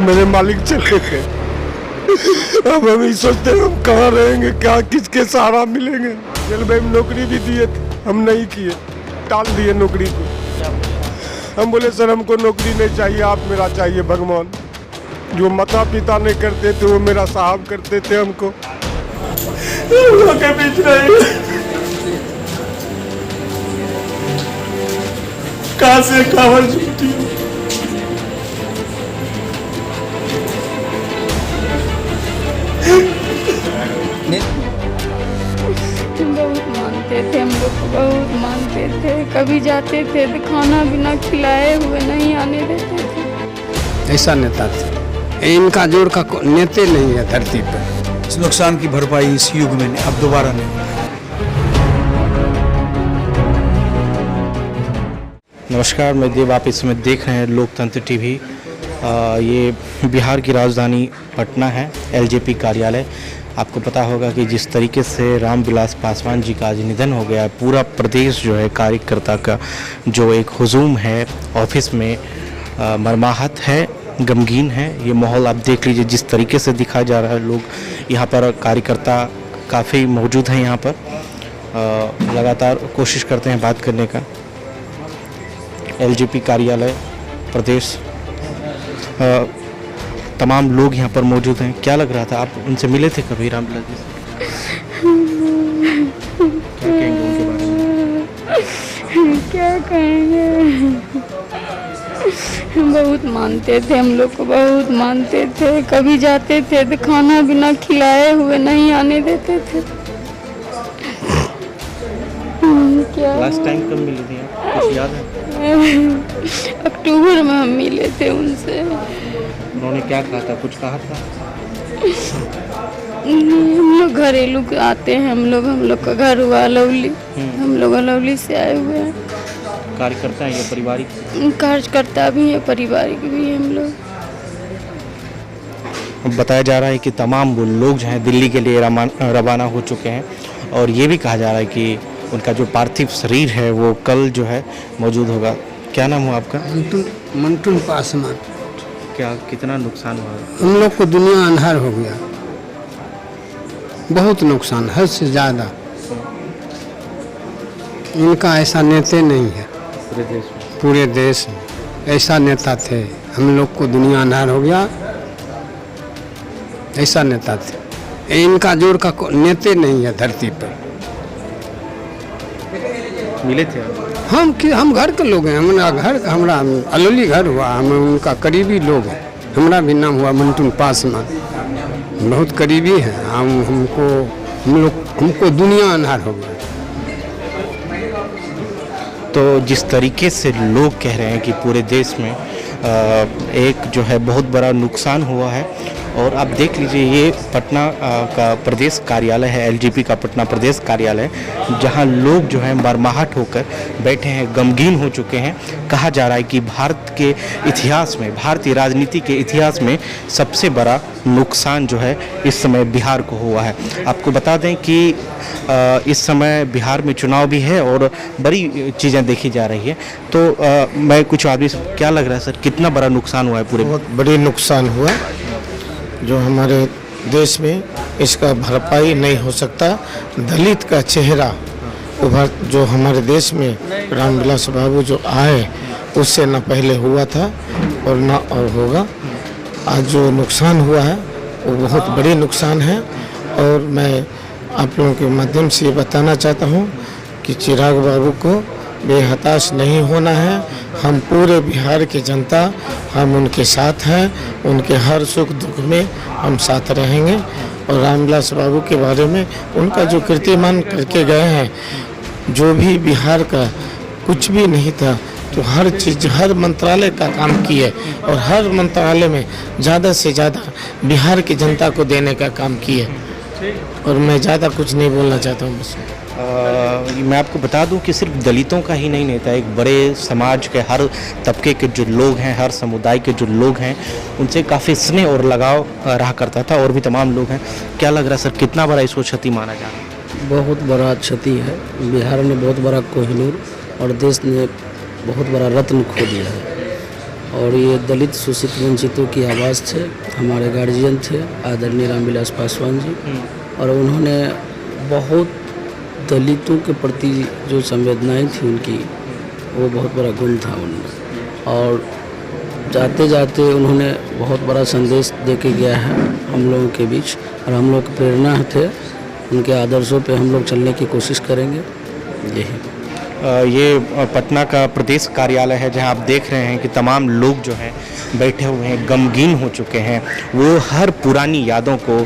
मेरे मालिक चले गए। अब हम ही सोचते हैं हम कहाँ रहेंगे, क्या किसके सहारा मिलेंगे। जेल में नौकरी भी दिए थे, हम नहीं किए, टाल दिए नौकरी को। हम बोले सर हमको नौकरी नहीं चाहिए, आप मेरा चाहिए भगवान। जो माता पिता नहीं करते थे वो मेरा साहब करते थे हमको। के बीच कहाँ से खबर छूटी। बहुत मानते थे हम लोग को, बहुत मानते थे। कभी जाते थे तो खाना बिना खिलाए हुए नहीं आने देते थे। ऐसा नेता थे, इनका जोड़ का नेता नहीं है धरती पर। इस नुकसान की भरपाई इस युग में अब दोबारा नहीं। नमस्कार, मैं देव, आप इस समय देख रहे हैं लोकतंत्र टीवी। ये बिहार की राजधानी पटना है, एलजेपी कार्यालय। आपको पता होगा कि जिस तरीके से रामविलास पासवान जी का आज निधन हो गया, पूरा प्रदेश जो है कार्यकर्ता का जो एक हुजूम है ऑफिस में मर्माहत है, गमगीन है। ये माहौल आप देख लीजिए, जिस तरीके से दिखाया जा रहा है। लोग यहाँ पर कार्यकर्ता काफ़ी मौजूद हैं यहाँ पर, लगातार कोशिश करते हैं बात करने का। एलजेपी कार्यालय प्रदेश, तमाम लोग यहाँ पर मौजूद हैं। क्या लग रहा था, आप उनसे मिले थे कभी रामविलास जी से? क्या कहेंगे उनके बारे में? क्या कहेंगे, बहुत मानते थे हम लोग को, बहुत मानते थे। कभी जाते थे तो खाना बिना खिलाए हुए नहीं आने देते थे। क्या लास्ट टाइम कब मिली थी आप, कुछ याद है? अक्टूबर में हम मिले थे उनसे। उन्होंने क्या कहा था, कुछ कहा था? हम लोग घरेलू आते हैं, हम लोग का घर हुआ अलौली, हम लोग अलौली से आए हुए हैं। कार्यकर्ता है या पारिवारिक? कार्यकर्ता भी है, पारिवारिक भी है हम लोग। बताया जा रहा है कि तमाम वो लोग जो हैं दिल्ली के लिए रवाना हो चुके हैं, और ये भी कहा जा रहा है कि उनका जो पार्थिव शरीर है वो कल जो है मौजूद होगा। क्या नाम हुआ आपका? मंटून पासवान। क्या, कितना नुकसान हुआ? हम लोग को दुनिया अंधार हो गया, बहुत नुकसान, हद से ज़्यादा। इनका ऐसा नेता नहीं है पूरे देश में। ऐसा नेता थे, हम लोग को दुनिया अंधार हो गया, ऐसा नेता थे। इनका जोड़ का नेता नहीं है धरती पर। मिले थे आप? हम घर के लोग हैं, हमरा अलौली घर हुआ, हम उनका करीबी लोग हैं। हमारा भी नाम हुआ मंटून पासवान, बहुत करीबी है। हमको दुनिया अंधार हो गया। तो जिस तरीके से लोग कह रहे हैं कि पूरे देश में एक जो है बहुत बड़ा नुकसान हुआ है, और आप देख लीजिए ये पटना का प्रदेश कार्यालय है, एलजेपी का पटना प्रदेश कार्यालय, जहां लोग जो है मरमाहट होकर बैठे हैं, गमगीन हो चुके हैं। कहा जा रहा है कि भारत के इतिहास में, भारतीय राजनीति के इतिहास में सबसे बड़ा नुकसान जो है इस समय बिहार को हुआ है। आपको बता दें कि इस समय बिहार में चुनाव भी है और बड़ी चीज़ें देखी जा रही है। तो मैं कुछ आदमी से, क्या लग रहा है सर, कितना बड़ा नुकसान हुआ है? पूरे बहुत बड़ी नुकसान हुआ जो हमारे देश में, इसका भरपाई नहीं हो सकता। दलित का चेहरा उभर जो हमारे देश में रामविलास बाबू जो आए, उससे न पहले हुआ था और न और होगा। आज जो नुकसान हुआ है वो बहुत बड़ी नुकसान है, और मैं आप लोगों के माध्यम से ये बताना चाहता हूँ कि चिराग बाबू को बेहताश नहीं होना है। हम पूरे बिहार की जनता, हम उनके साथ हैं, उनके हर सुख दुख में हम साथ रहेंगे। और रामविलास बाबू के बारे में उनका जो कीर्तिमान करके गए हैं, जो भी बिहार का कुछ भी नहीं था, तो हर चीज़, हर मंत्रालय का काम किए, और हर मंत्रालय में ज़्यादा से ज़्यादा बिहार की जनता को देने का काम किए। और मैं ज़्यादा कुछ नहीं बोलना चाहता हूँ बस। मैं आपको बता दूं कि सिर्फ दलितों का ही नहीं नेता, एक बड़े समाज के हर तबके के जो लोग हैं, हर समुदाय के जो लोग हैं, उनसे काफ़ी स्नेह और लगाव रहा करता था, और भी तमाम लोग हैं। क्या लग रहा है सर, कितना बड़ा इसको क्षति माना जा रहा है? बहुत बड़ा क्षति है। बिहार ने बहुत बड़ा कोहिनूर और देश ने बहुत बड़ा रत्न खो दिया है। और ये दलित शोषित वंचितों की आवाज़ थे। हमारे गार्जियन थे आदरणीय रामविलास पासवान जी, और उन्होंने बहुत दलितों के प्रति जो संवेदनाएं थी उनकी, वो बहुत बड़ा गुण था उनमें। और जाते जाते उन्होंने बहुत बड़ा संदेश दे के गया है हम लोगों के बीच, और हम लोग प्रेरणा थे। उनके आदर्शों पे हम लोग चलने की कोशिश करेंगे। यही ये पटना का प्रदेश कार्यालय है जहां आप देख रहे हैं कि तमाम लोग जो हैं बैठे हुए हैं, गमगीन हो चुके हैं। वो हर पुरानी यादों को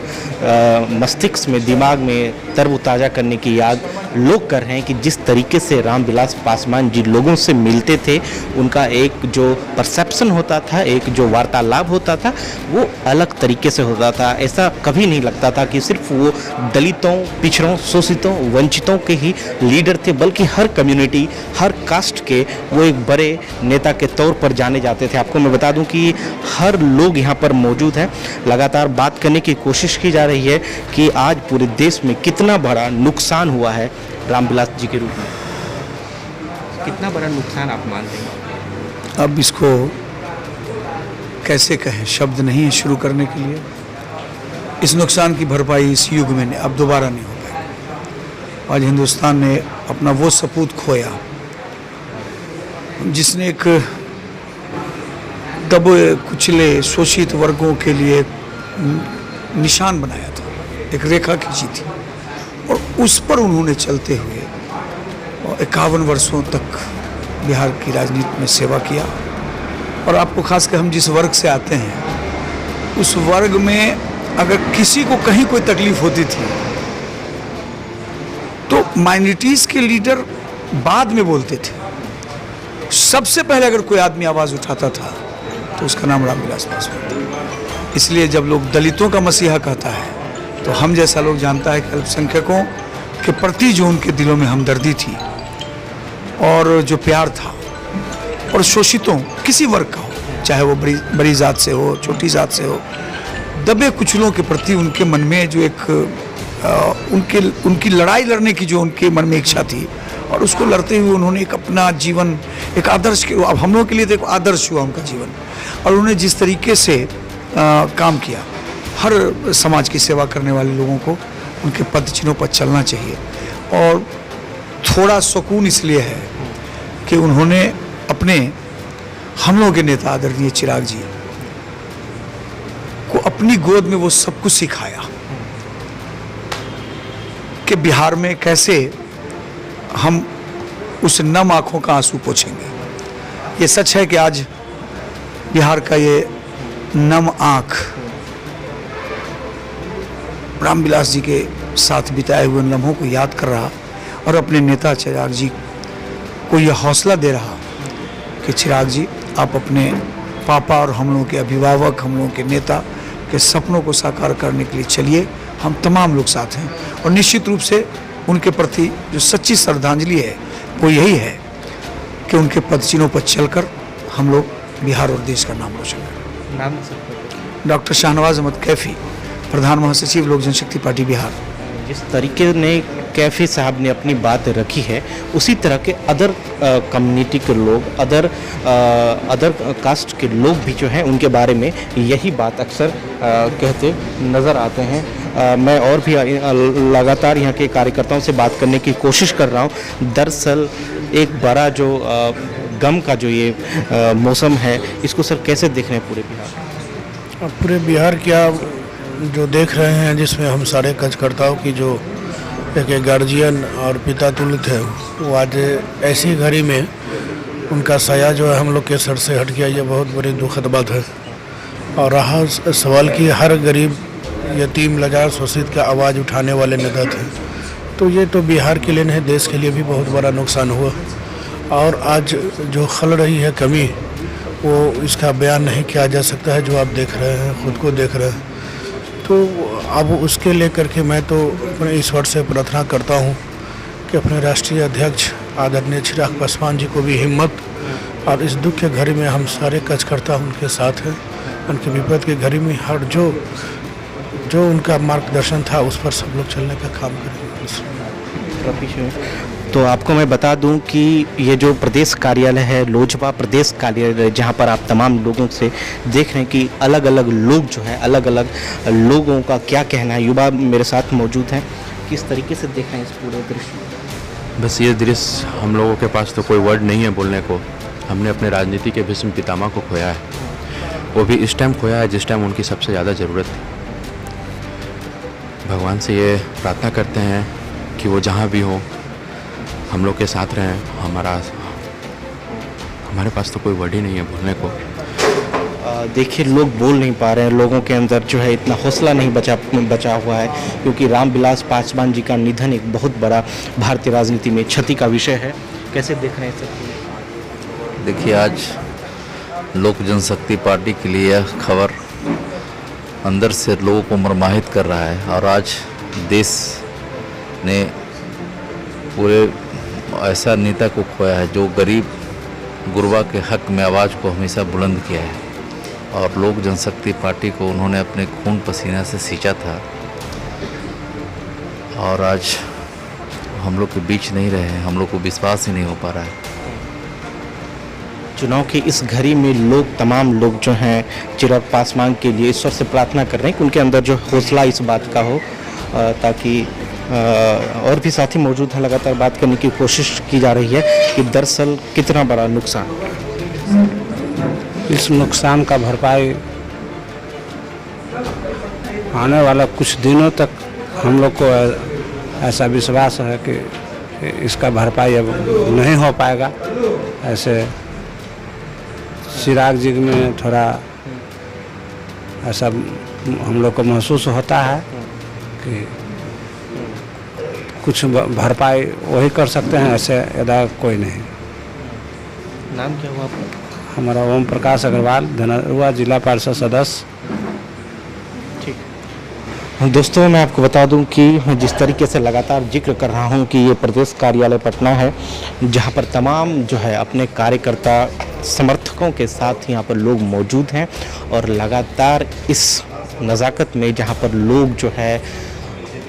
मस्तिष्क में, दिमाग में तरोताज़ा करने की याद लोग कर रहे हैं कि जिस तरीके से रामविलास पासवान जी लोगों से मिलते थे, उनका एक जो परसेप्शन होता था, एक जो वार्तालाप होता था, वो अलग तरीके से होता था। ऐसा कभी नहीं लगता था कि सिर्फ वो दलितों, पिछड़ों, शोषितों, वंचितों के ही लीडर थे, बल्कि हर कम्युनिटी, हर कास्ट के वो एक बड़े नेता के तौर पर जाने जाते थे। आपको मैं बता दूं कि हर लोग यहाँ पर मौजूद हैं। लगातार बात करने की कोशिश की जा रही है कि आज पूरे देश में कितना बड़ा नुकसान हुआ है रामविलास जी के रूप में। कितना बड़ा नुकसान आप मानते हैं? अब इसको कैसे कहें, शब्द नहीं है शुरू करने के लिए। इस नुकसान की भरपाई इस युग में अब दोबारा नहीं हो पाएगी। आज हिंदुस्तान ने अपना वो सपूत खोया जिसने एक दबे कुचले शोषित वर्गों के लिए निशान बनाया था, एक रेखा खींची थी, और उस पर उन्होंने चलते हुए 51 वर्षों तक बिहार की राजनीति में सेवा किया। और आपको खासकर हम जिस वर्ग से आते हैं, उस वर्ग में अगर किसी को कहीं कोई तकलीफ होती थी तो माइनॉरिटीज़ के लीडर बाद में बोलते थे। सबसे पहले अगर कोई आदमी आवाज़ उठाता था तो उसका नाम रामविलास पासवान था। इसलिए जब लोग दलितों का मसीहा कहता है, तो हम जैसा लोग जानता है कि अल्पसंख्यकों के प्रति जो उनके दिलों में हमदर्दी थी और जो प्यार था, और शोषितों किसी वर्ग का हो, चाहे वो बड़ी जात से हो, छोटी जात से हो, दबे कुचलों के प्रति उनके मन में जो एक उनकी लड़ाई लड़ने की जो उनके मन में इच्छा थी, और उसको लड़ते हुए उन्होंने एक अपना जीवन एक आदर्श के, अब हम लोगों के लिए तो एक आदर्श हुआ उनका जीवन। और उन्होंने जिस तरीके से काम किया, हर समाज की सेवा करने वाले लोगों को उनके पद चिन्हों पर चलना चाहिए। और थोड़ा सुकून इसलिए है कि उन्होंने अपने हम लोगों के नेता आदरणीय चिराग जी को अपनी गोद में वो सब कुछ सिखाया कि बिहार में कैसे हम उस नम आंखों का आंसू पोंछेंगे। ये सच है कि आज बिहार का ये नम आंख रामविलास जी के साथ बिताए हुए लम्हों को याद कर रहा, और अपने नेता चिराग जी को यह हौसला दे रहा कि चिराग जी, आप अपने पापा और हम लोगों के अभिभावक, हम लोगों के नेता के सपनों को साकार करने के लिए चलिए। हम तमाम लोग साथ हैं, और निश्चित रूप से उनके प्रति जो सच्ची श्रद्धांजलि है वो यही है कि उनके पदचिन्हों पर चलकर हम लोग बिहार और देश का नाम रोशन करें। डॉक्टर शाहनवाज अहमद कैफी, प्रधान महासचिव लोक जनशक्ति पार्टी बिहार। जिस तरीके ने कैफी साहब ने अपनी बात रखी है, उसी तरह के अदर कम्युनिटी के लोग, अदर कास्ट के लोग भी जो हैं उनके बारे में यही बात अक्सर कहते नज़र आते हैं। मैं और भी लगातार यहाँ के कार्यकर्ताओं से बात करने की कोशिश कर रहा हूँ। दरअसल एक बड़ा जो गम का जो ये मौसम है, इसको सर कैसे देख रहे हैं पूरे बिहार? पूरे बिहार क्या जो देख रहे हैं, जिसमें हम सारे कार्यकर्ताओं की जो एक गार्जियन और पिता तुल्य थे, वो आज ऐसी घड़ी में उनका साया जो है हम लोग के सर से हट गया, ये बहुत बड़ी दुखद बात है। और रहा सवाल कि हर गरीब, यतीम, लाचार, शोषित का आवाज़ उठाने वाले नेता थे, तो ये तो बिहार के लिए नहीं, देश के लिए भी बहुत बड़ा नुकसान हुआ। और आज जो खल रही है कमी, वो इसका बयान नहीं किया जा सकता है। जो आप देख रहे हैं, खुद को देख रहे हैं, तो अब उसके लेकर के मैं तो अपने ईश्वर से प्रार्थना करता हूँ कि अपने राष्ट्रीय अध्यक्ष आदरणीय चिराग पासवान जी को भी हिम्मत, और इस दुख के घड़ी में हम सारे कार्यकर्ता उनके साथ हैं। उनके विपद की घड़ी में हर जो उनका मार्गदर्शन था, उस पर सब लोग चलने का काम करेंगे। तो आपको मैं बता दूं कि ये जो प्रदेश कार्यालय है, लोजपा प्रदेश कार्यालय, जहां पर आप तमाम लोगों से देख रहे हैं कि अलग अलग लोग जो है, अलग अलग लोगों का क्या कहना है। युवा मेरे साथ मौजूद हैं, किस तरीके से देख रहे हैं इस पूरे दृश्य? बस ये दृश्य, हम लोगों के पास तो कोई वर्ड नहीं है बोलने को। हमने अपने राजनीति के भीष्म पितामह को खोया है, वो भी इस टाइम खोया है जिस टाइम उनकी सबसे ज़्यादा ज़रूरत थी। भगवान से ये प्रार्थना करते हैं कि वो जहाँ भी हो हम लोग के साथ रहें। हमारे पास तो कोई वर्ड ही नहीं है बोलने को। देखिए, लोग बोल नहीं पा रहे हैं, लोगों के अंदर जो है इतना हौसला नहीं बचा हुआ है, क्योंकि रामविलास पासवान जी का निधन एक बहुत बड़ा भारतीय राजनीति में क्षति का विषय है। कैसे देख रहे हैं सब? देखिए, आज लोक जनशक्ति पार्टी के लिए यह खबर अंदर से लोगों को मर्माहित कर रहा है, और आज देश ने पूरे ऐसा नेता को खोया है जो गरीब गुरबा के हक में आवाज़ को हमेशा बुलंद किया है, और लोक जनशक्ति पार्टी को उन्होंने अपने खून पसीना से सींचा था, और आज हम लोग के बीच नहीं रहे हैं। हम लोग को विश्वास ही नहीं हो पा रहा है। चुनाव की इस घड़ी में लोग, तमाम लोग जो हैं चिराग पासवान के लिए ईश्वर से प्रार्थना कर रहे हैं कि उनके अंदर जो हौसला इस बात का हो, ताकि और भी साथी मौजूद हैं। लगातार बात करने की कोशिश की जा रही है कि दरअसल कितना बड़ा नुकसान, इस नुकसान का भरपाई आने वाला कुछ दिनों तक हम लोग को ऐसा विश्वास है कि इसका भरपाई अब नहीं हो पाएगा। ऐसे चिराग जी में थोड़ा ऐसा हम लोग को महसूस होता है कि कुछ भरपाई वही कर सकते हैं, ऐसे अदा कोई नहीं। नाम क्या हुआ आपका? हमारा ओम प्रकाश अग्रवाल, धनरुआ जिला पार्षद सदस्य। दोस्तों, मैं आपको बता दूं कि जिस तरीके से लगातार जिक्र कर रहा हूं कि ये प्रदेश कार्यालय पटना है, जहां पर तमाम जो है अपने कार्यकर्ता समर्थकों के साथ यहाँ पर लोग मौजूद हैं, और लगातार इस नज़ाकत में जहाँ पर लोग जो है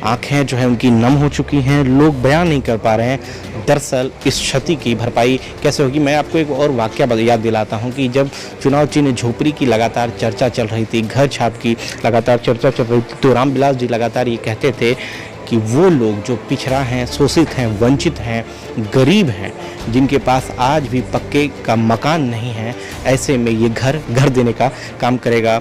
आंखें जो है उनकी नम हो चुकी हैं, लोग बयान नहीं कर पा रहे हैं दरअसल इस क्षति की भरपाई कैसे होगी। मैं आपको एक और वाकया याद दिलाता हूं कि जब चुनाव चिन्ह झोपड़ी की लगातार चर्चा चल रही थी, घर छाप की लगातार चर्चा चल रही थी, तो रामविलास जी लगातार ये कहते थे कि वो लोग जो पिछड़ा हैं, शोषित हैं, वंचित हैं, गरीब हैं, जिनके पास आज भी पक्के का मकान नहीं है, ऐसे में ये घर देने का काम करेगा।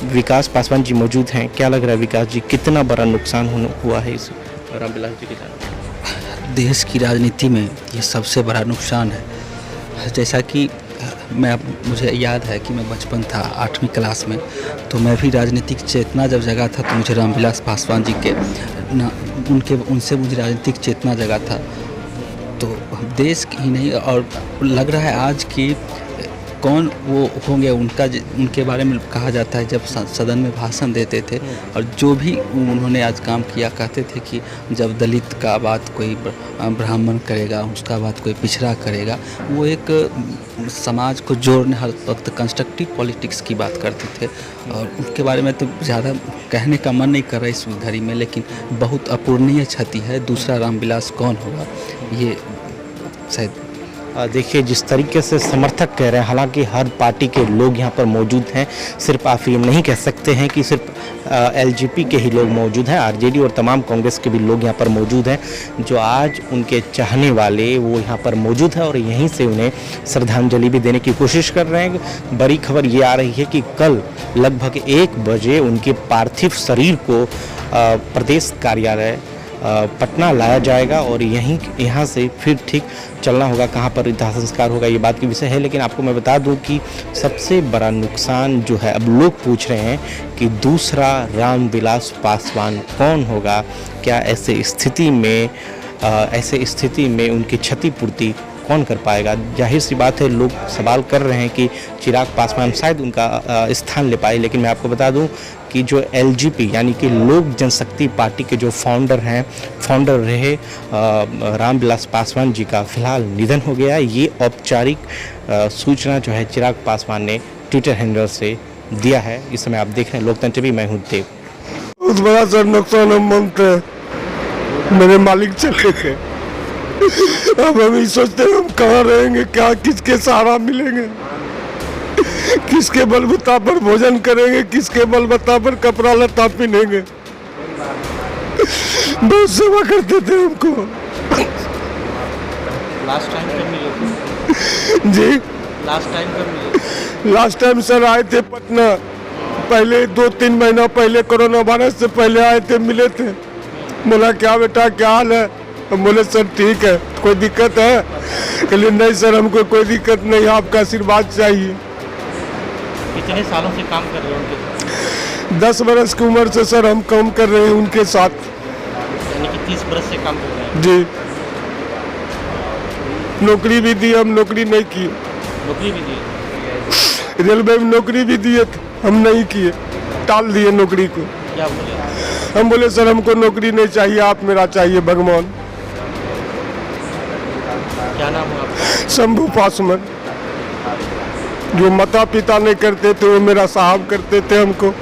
विकास पासवान जी मौजूद हैं। क्या लग रहा है विकास जी, कितना बड़ा नुकसान हुआ है इस रामविलास जी के साथ? देश की राजनीति में ये सबसे बड़ा नुकसान है। जैसा कि मुझे याद है कि मैं बचपन था 8वीं क्लास में, तो मैं भी राजनीतिक चेतना जब जगा था तो मुझे रामविलास पासवान जी के उनसे मुझे राजनीतिक चेतना जगा था। तो देश ही नहीं, और लग रहा है आज की कौन वो होंगे, उनके बारे में कहा जाता है जब सदन में भाषण देते थे, और जो भी उन्होंने आज काम किया, कहते थे कि जब दलित का बात कोई ब्राह्मण करेगा, उसका बात कोई पिछड़ा करेगा, वो एक समाज को जोड़ने हर वक्त कंस्ट्रक्टिव पॉलिटिक्स की बात करते थे। और उनके बारे में तो ज़्यादा कहने का मन नहीं कर रहा इस घड़ी में, लेकिन बहुत अपूर्णीय क्षति है। दूसरा रामविलास कौन होगा, ये शायद देखिए जिस तरीके से समर्थक कह रहे हैं, हालांकि हर पार्टी के लोग यहाँ पर मौजूद हैं, सिर्फ आप ये नहीं कह सकते हैं कि सिर्फ एलजेपी के ही लोग मौजूद हैं, आरजेडी और तमाम कांग्रेस के भी लोग यहाँ पर मौजूद हैं, जो आज उनके चाहने वाले वो यहाँ पर मौजूद हैं और यहीं से उन्हें श्रद्धांजलि भी देने की कोशिश कर रहे हैं। बड़ी खबर ये आ रही है कि कल लगभग 1 बजे उनके पार्थिव शरीर को प्रदेश कार्यालय पटना लाया जाएगा और यहाँ से फिर ठीक चलना होगा, कहाँ पर दाह संस्कार होगा ये बात की विषय है। लेकिन आपको मैं बता दूं कि सबसे बड़ा नुकसान जो है, अब लोग पूछ रहे हैं कि दूसरा रामविलास पासवान कौन होगा, क्या ऐसे स्थिति में उनकी क्षतिपूर्ति कौन कर पाएगा। जाहिर सी बात है, लोग सवाल कर रहे हैं कि चिराग पासवान शायद उनका स्थान ले पाए, लेकिन मैं आपको बता दूं कि जो एलजेपी यानी कि लोक जनशक्ति पार्टी के जो फाउंडर रहे रामविलास पासवान जी का फिलहाल निधन हो गया है। ये औपचारिक सूचना जो है चिराग पासवान ने ट्विटर हैंडल से दिया है। इस समय आप देख रहे हैं लोकतंत्र भी, मैं हूं देव। बहुत बड़ा सर नुकसान हम मानते हैं, मेरे मालिक चले गए, अब हम ही सोचते हैं हम कहाँ रहेंगे, क्या किसके सहारा मिलेंगे, किसके बलबूता पर भोजन करेंगे, किसके बलबूता पर कपड़ा लत्ता पहनेंगे। बहुत सेवा करते थे हमको। लास्ट टाइम कब मिले? जी लास्ट टाइम कब मिले? लास्ट टाइम सर आए थे पटना, पहले 2-3 महीना पहले कोरोना वायरस से पहले आए थे, मिले थे। बोला क्या बेटा क्या हाल है? हम बोले सर ठीक है, कोई दिक्कत है? कहलिए नहीं सर हमको कोई दिक्कत नहीं, आपका आशीर्वाद चाहिए। कितने सालों से काम कर रहे हैं उनके साथ? 10 बरस की उम्र से सर हम काम कर रहे हैं उनके साथ। यानी कि 30 बरस से काम कर रहे हैं। जी नौकरी भी दी, हम नौकरी नहीं की। नौकरी भी दी? रेलवे में नौकरी भी दिए थे, हम नहीं किए, टाल दिए नौकरी को। क्या बोले? हम बोले सर हमको नौकरी नहीं चाहिए, आप मेरा चाहिए भगवान। क्या नाम है आपका? शंभू पासवान। जो माता पिता नहीं करते थे वो मेरा साहब करते थे हमको। आप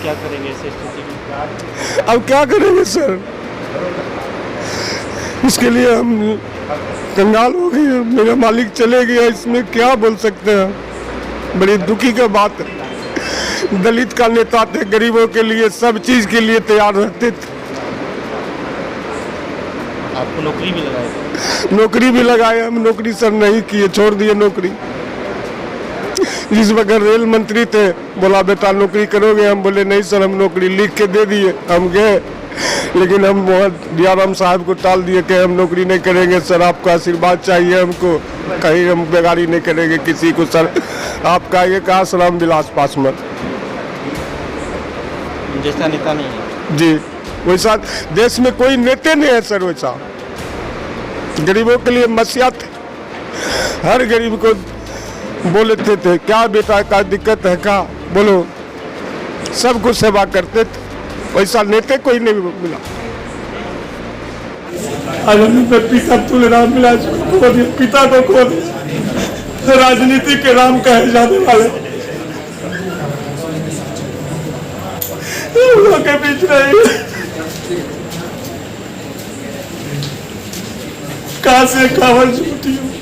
क्या करेंगे ऐसे स्थिति में? अब क्या करेंगे सर, इसके लिए हम कंगाल हो गए हैं। मेरा मालिक चले गया, इसमें क्या बोल सकते हैं। बड़ी दुखी का बात है। दलित का नेता थे, गरीबों के लिए सब चीज के लिए तैयार रहते थे। आपको नौकरी भी लगाए? नौकरी भी लगाए, हम नौकरी सर नहीं किए, छोड़ दिए नौकरी। जिस वक्त रेल मंत्री थे, बोला बेटा नौकरी करोगे? हम बोले नहीं सर, हम नौकरी लिख के दे दिए। हम गए, लेकिन हम वहाँ DRM साहब को टाल दिए कि हम नौकरी नहीं करेंगे सर, आपका आशीर्वाद चाहिए हमको, कहीं हम बेगारी नहीं करेंगे किसी को सर, आपका ये कहा रामविलास पासवान जैसा नेता नहीं है। जी, वैसा देश में कोई नेता नहीं है सर वैसा। गरीबों के लिए मसीहा थे, हर गरीब को बोलते थे क्या बेटा का दिक्कत है, क्या बोलो, सबको सेवा करते थे। वैसा नेता कोई नहीं मिला। आज हमने पिता तुलराम विलास को खो दिया, पिता को खो दिया। राजनीति के राम कहे जाने वाले लोगों के बीच नहीं, कहाँ से खबर झूठी हो।